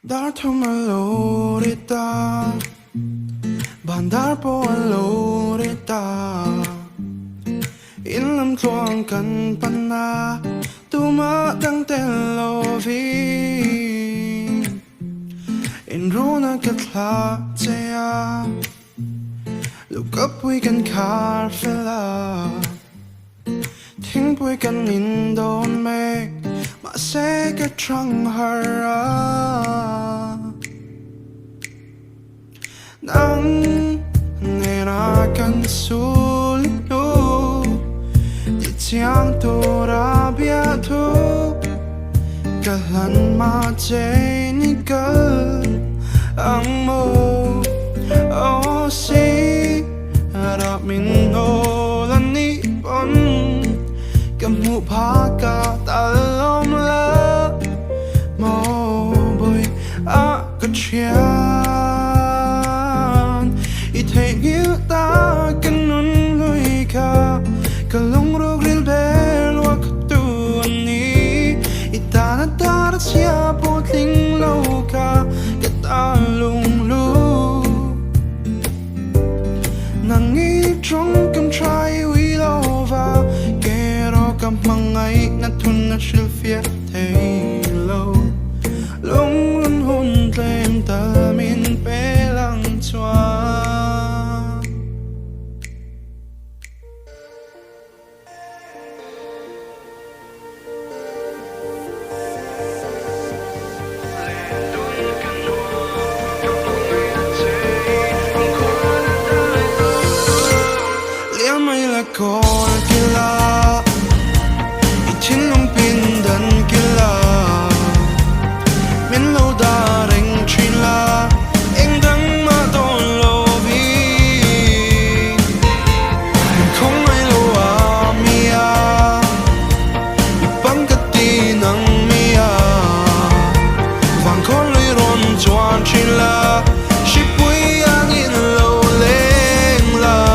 Dar thum alorita Bandar po alorita In lam thuang kan panna Tuma dang telovi In runa katla tea Look up we can carfella Think we can in don't make Ma se ka trong hara Nang nena kan sulit no Di tiang to rabia to Kalan ma jay ni kal Ang mo O si Harap min ho lan ni pon Kamu phaka talom la Mo boy a ka chian I thei hiu ta kanun lui ka Kalong ro gril bel wa tu ani I ta na ta da sia po ting lo ka Ka ta lung lu Nang I trong kam trai wi lo va Cầm mang ngày na thun na siêu phía thấy lâu lung luân hôn lên ta min bé lăng choa lia mây là con kia la Chính lòng pin đần kia là Miễn lâu đà rình truy là Anh đắng mà tôn lâu vi Mình không ai lâu à mi à Bị bắn cất đi nắng mi à Vàng con lưới rôn choan truy là Chỉ bùi à nhìn lâu lên là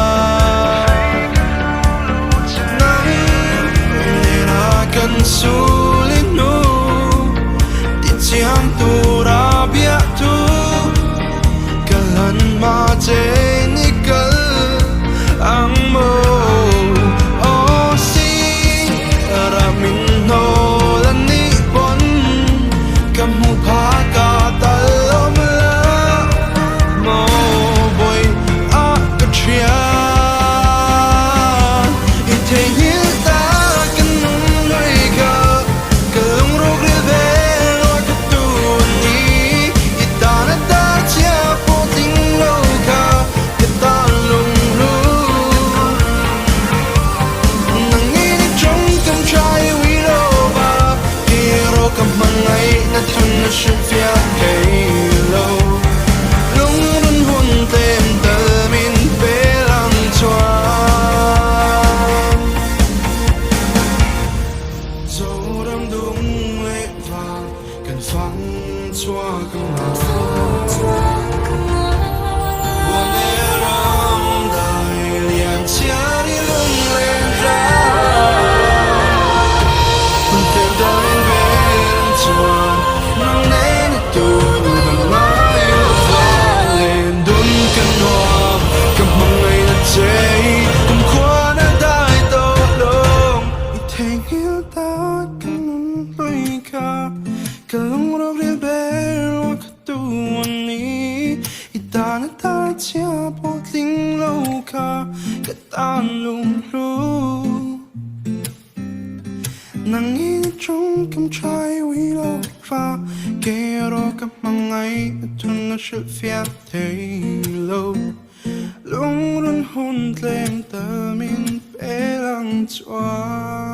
Kan sulit no Di tiang tu rabia tu Kalan ma jay ni kal Ang mo O si Ramin no lan ni pon Kamu phaka talom la Mo boy a ka chian I thei hiu ta Should feel halo Lung run hun tem tơ min bê lăng choan Dẫu đâm đúng lệ vàng Cần phán choa cầm ngào Buồn nghe rõm đài liền chia đi lung lên ra Hun tem tơ min bê lăng choan Nang nene tu bằng mai lo va lên đun căn hoa cầm mong ngày là chơi cầm khoa đã đại to đông I thei hiu ta kanun lui ka kalung ro ri bel wa tu ani I ta na ta chia po ting lo ka ka tan lung lu Nang in trong cầm trai wi lo va Kê ro cầm mang ngày Thun na sự phía thấy lâu Lung run hôn lên tơ min bé lăng choa